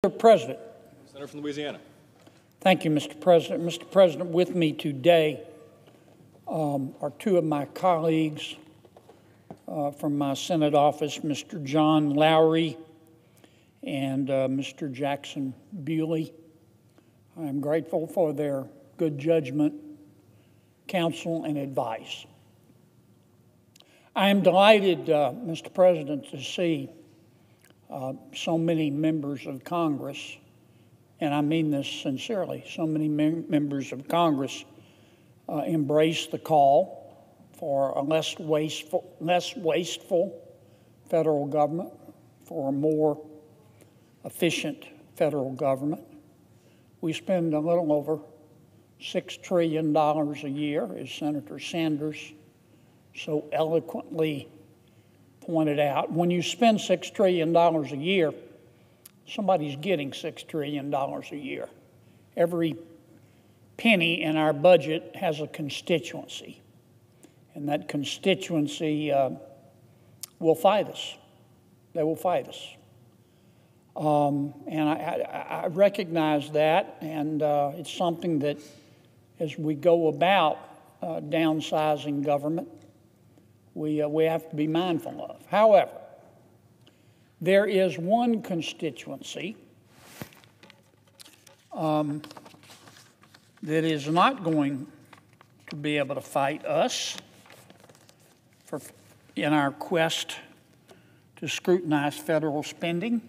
Mr. President. Senator from Louisiana. Thank you, Mr. President. Mr. President, with me today are two of my colleagues from my Senate office, Mr. John Lowry and Mr. Jackson Bewley. I'm grateful for their good judgment, counsel, and advice. I am delighted, Mr. President, to see so many members of Congress, and I mean this sincerely, so many members of Congress embrace the call for a less wasteful federal government, for a more efficient federal government. We spend a little over $6 trillion a year, as Senator Sanders so eloquently pointed out. When you spend $6 trillion a year, somebody's getting $6 trillion a year. Every penny in our budget has a constituency, and that constituency will fight us. They will fight us. And I recognize that, and it's something that as we go about downsizing government, we have to be mindful of. However, there is one constituency that is not going to be able to fight us in our quest to scrutinize federal spending,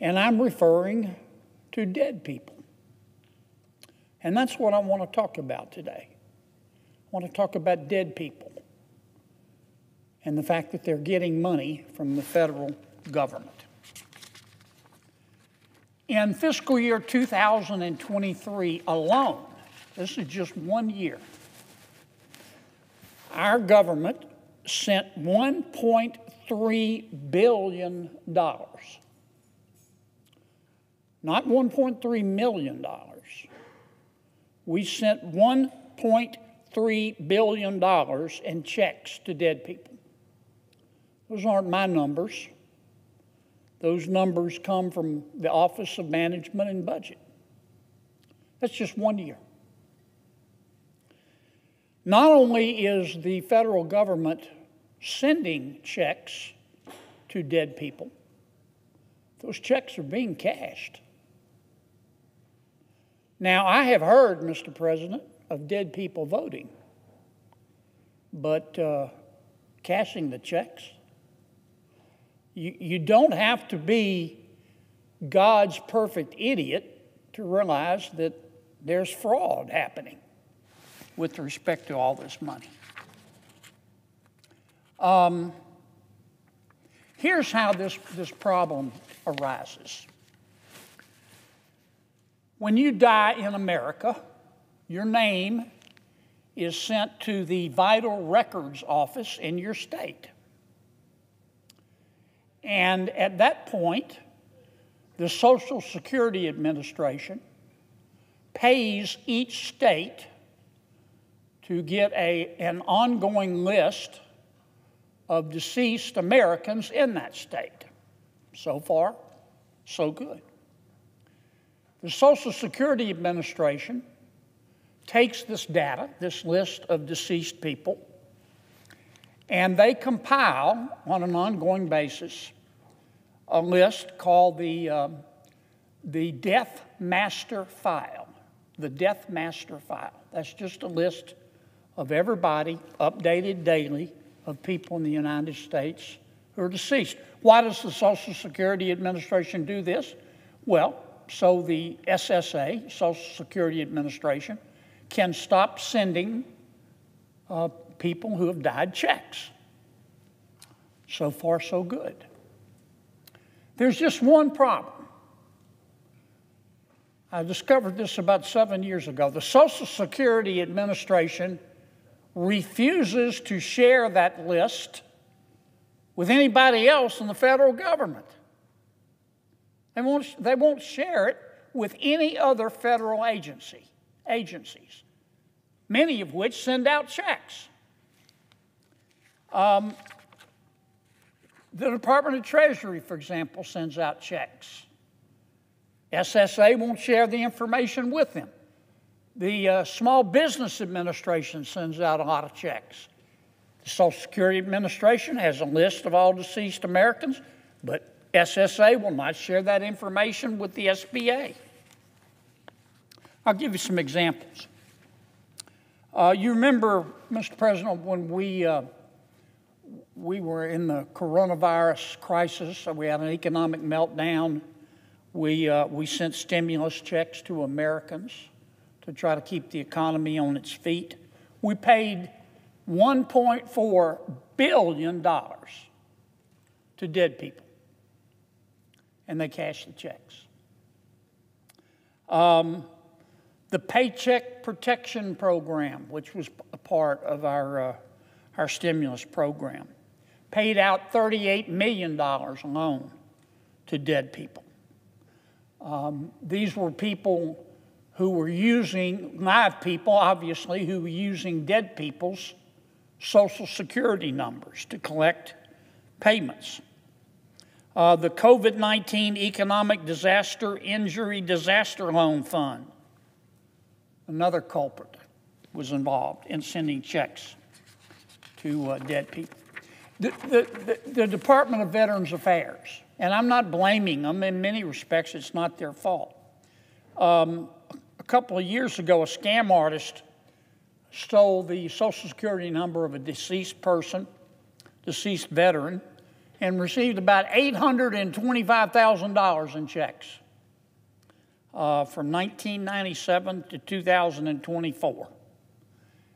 and I'm referring to dead people. And that's what I want to talk about today. I want to talk about dead people and the fact that they're getting money from the federal government. In fiscal year 2023 alone, this is just 1 year, our government sent $1.3 billion, not $1.3 million. We sent $1.3 billion in checks to dead people. Those aren't my numbers. Those numbers come from the Office of Management and Budget. That's just 1 year. Not only is the federal government sending checks to dead people, those checks are being cashed. Now, I have heard, Mr. President, of dead people voting, but cashing the checks? You don't have to be God's perfect idiot to realize that there's fraud happening with respect to all this money. Here's how this problem arises. When you die in America, your name is sent to the Vital Records Office in your state. And at that point, the Social Security Administration pays each state to get an ongoing list of deceased Americans in that state. So far, so good. The Social Security Administration takes this data, this list of deceased people, and they compile on an ongoing basis a list called the Death Master File. The Death Master File. That's just a list of everybody, updated daily, of people in the United States who are deceased. Why does the Social Security Administration do this? Well, so the SSA, Social Security Administration, can stop sending people who have died checks. So far, so good. There's just one problem. I discovered this about 7 years ago. The Social Security Administration refuses to share that list with anybody else in the federal government. They won't share it with any other federal agencies, many of which send out checks. The Department of Treasury, for example, sends out checks. SSA won't share the information with them. The Small Business Administration sends out a lot of checks. The Social Security Administration has a list of all deceased Americans, but SSA will not share that information with the SBA. I'll give you some examples. You remember, Mr. President, when we were in the coronavirus crisis, we had an economic meltdown. We sent stimulus checks to Americans to try to keep the economy on its feet. We paid $1.4 billion to dead people, and they cashed the checks. The Paycheck Protection Program, which was a part of our stimulus program, paid out $38 million alone to dead people. These were people who were using, live people obviously, who were using dead people's Social Security numbers to collect payments. The COVID-19 Economic Disaster Injury Disaster Loan Fund, another culprit, was involved in sending checks to dead people. The Department of Veterans Affairs, and I'm not blaming them, in many respects it's not their fault. A couple of years ago, a scam artist stole the Social Security number of a deceased veteran, and received about $825,000 in checks from 1997 to 2024.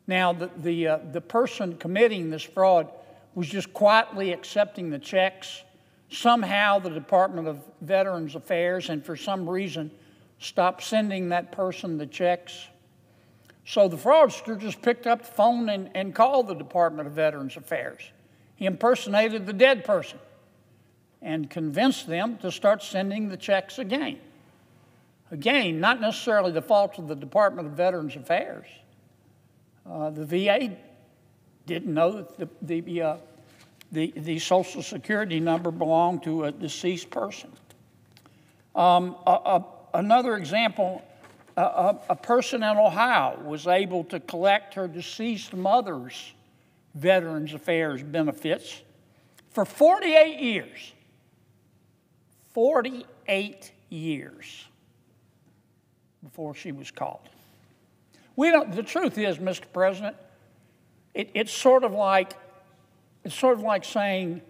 Now, the person committing this fraud was just quietly accepting the checks. Somehow, the Department of Veterans Affairs, and for some reason, stopped sending that person the checks. So the fraudster just picked up the phone and called the Department of Veterans Affairs. He impersonated the dead person and convinced them to start sending the checks again. Again, not necessarily the fault of the Department of Veterans Affairs. The VA didn't know that the Social Security number belonged to a deceased person. Another example, a person in Ohio was able to collect her deceased mother's Veterans Affairs benefits for 48 years. 48 years before she was called. The truth is, Mr. President, it's sort of like saying,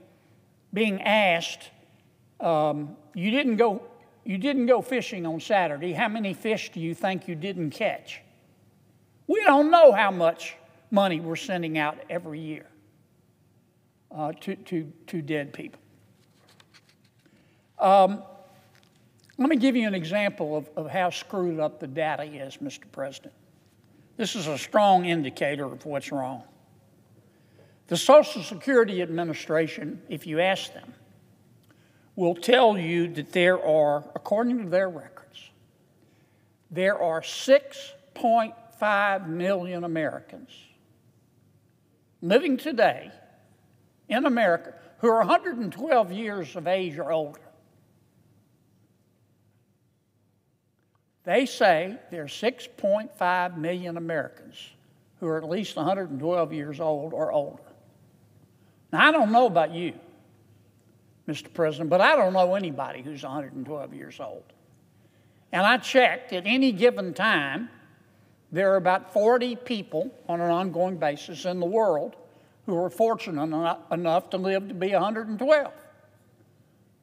being asked, you didn't go fishing on Saturday. How many fish do you think you didn't catch? We don't know how much money we're sending out every year to dead people. Let me give you an example of how screwed up the data is, Mr. President. This is a strong indicator of what's wrong. The Social Security Administration, if you ask them, will tell you that there are, according to their records, there are 6.5 million Americans living today in America who are 112 years of age or older. They say there are 6.5 million Americans who are at least 112 years old or older. Now, I don't know about you, Mr. President, but I don't know anybody who's 112 years old. And I checked, at any given time, there are about 40 people on an ongoing basis in the world who are fortunate enough to live to be 112.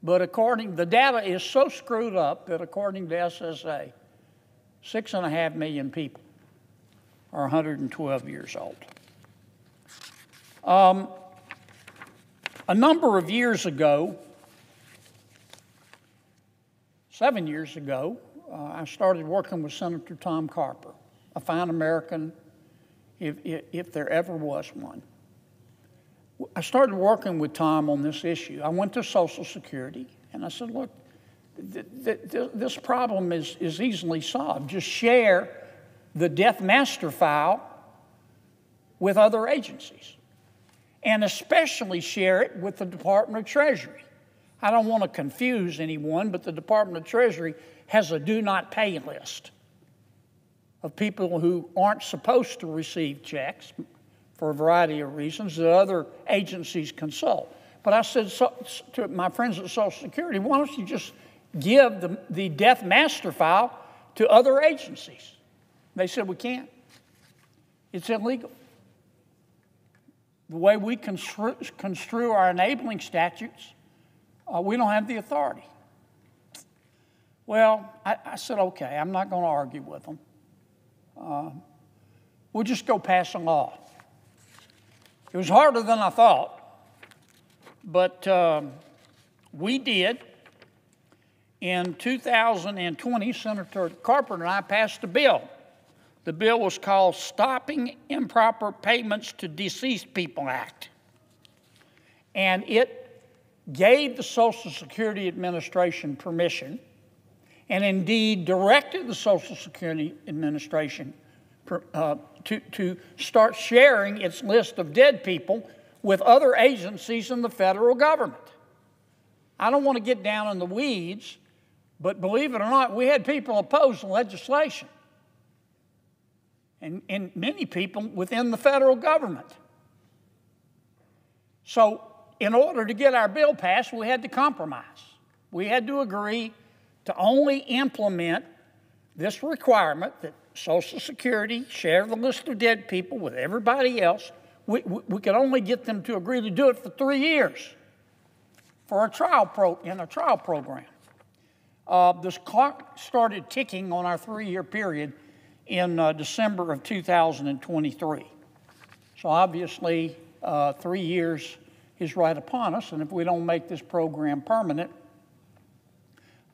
But the data is so screwed up that according to SSA, 6.5 million people are 112 years old. A number of years ago, 7 years ago, I started working with Senator Tom Carper, a fine American, if there ever was one. I started working with Tom on this issue. I went to Social Security, and I said, look, this problem is easily solved. Just share the death master file with other agencies, and especially share it with the Department of Treasury. I don't want to confuse anyone, but the Department of Treasury has a do not pay list of people who aren't supposed to receive checks for a variety of reasons that other agencies consult. But I said to my friends at Social Security, why don't you just give the death master file to other agencies? They said, we can't. It's illegal. The way we construe our enabling statutes, we don't have the authority. Well, I said, okay, I'm not going to argue with them. We'll just go pass a law. It was harder than I thought, but we did. In 2020, Senator Carpenter and I passed a bill. The bill was called Stopping Improper Payments to Deceased People Act. And it gave the Social Security Administration permission, and indeed directed the Social Security Administration to start sharing its list of dead people with other agencies in the federal government. I don't want to get down in the weeds, but believe it or not, we had people oppose the legislation, and many people within the federal government. So in order to get our bill passed, we had to compromise. We had to agree to only implement this requirement that Social Security share the list of dead people with everybody else. We could only get them to agree to do it for 3 years for a trial program. This clock started ticking on our 3-year period in December of 2023. So obviously, 3 years is right upon us, and if we don't make this program permanent,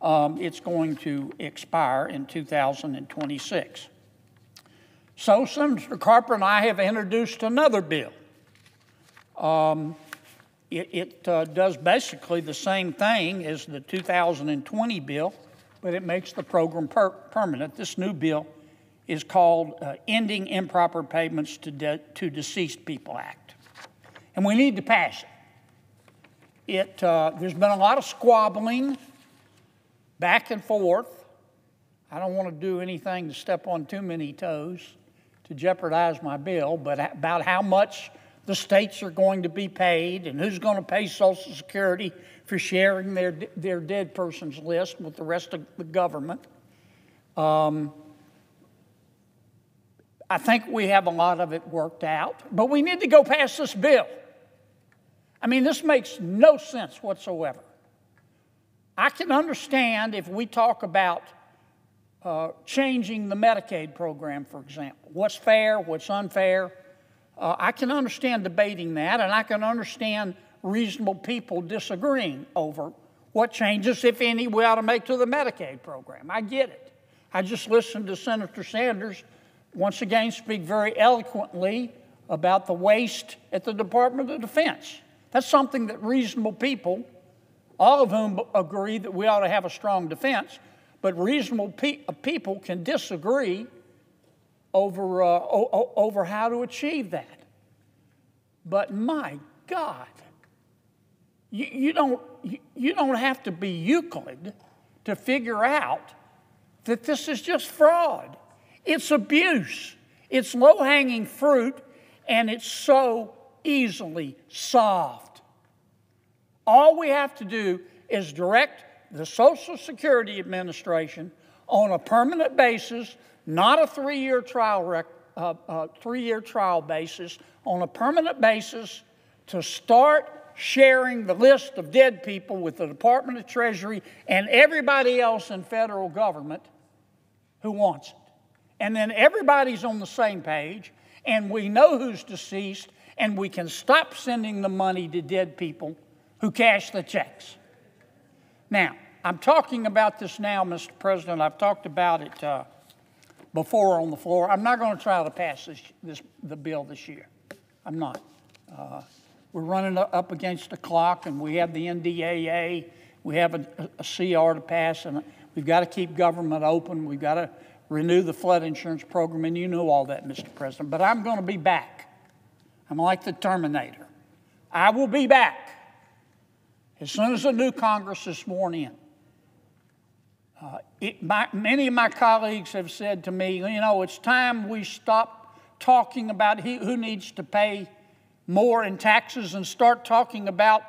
it's going to expire in 2026. So Senator Carpenter and I have introduced another bill. It does basically the same thing as the 2020 bill, but it makes the program permanent. This new bill is called Ending Improper Payments to Deceased People Act. And we need to pass it. There's been a lot of squabbling back and forth. I don't want to do anything to step on too many toes to jeopardize my bill, but about how much the states are going to be paid and who's going to pay Social Security for sharing their dead person's list with the rest of the government. I think we have a lot of it worked out, but we need to go past this bill. I mean, this makes no sense whatsoever. I can understand if we talk about changing the Medicaid program, for example. What's fair, what's unfair. I can understand debating that, and I can understand reasonable people disagreeing over what changes, if any, we ought to make to the Medicaid program. I get it. I just listened to Senator Sanders once again speak very eloquently about the waste at the Department of Defense. That's something that reasonable people, all of whom agree that we ought to have a strong defense, but reasonable people can disagree over how to achieve that. But my God, you don't have to be Euclid to figure out that this is just fraud. It's abuse. It's low-hanging fruit, and it's so easily solved. All we have to do is direct the Social Security Administration on a permanent basis, not a 3-year trial basis, on a permanent basis, to start sharing the list of dead people with the Department of Treasury and everybody else in federal government who wants it. And then everybody's on the same page, and we know who's deceased, and we can stop sending the money to dead people who cash the checks. Now, I'm talking about this now, Mr. President. I've talked about it before on the floor. I'm not going to try to pass the bill this year. I'm not. We're running up against the clock, and we have the NDAA. We have a CR to pass, and we've got to keep government open. We've got to renew the flood insurance program, and you know all that, Mr. President. But I'm going to be back. I'm like the Terminator. I will be back as soon as the new Congress is sworn in. Many of my colleagues have said to me, you know, it's time we stop talking about who needs to pay more in taxes and start talking about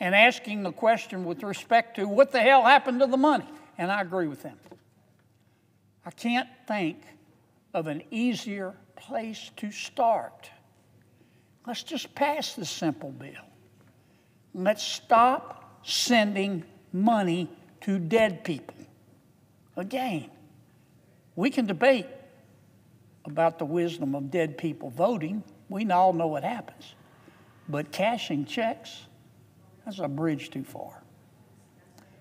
and asking the question with respect to what the hell happened to the money. And I agree with them. I can't think of an easier place to start. Let's just pass this simple bill. Let's stop sending money to dead people. Again, we can debate about the wisdom of dead people voting. We all know what happens. But cashing checks, that's a bridge too far.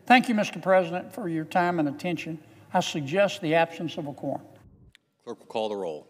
Thank you, Mr. President, for your time and attention. I suggest the absence of a quorum. Clerk will call the roll.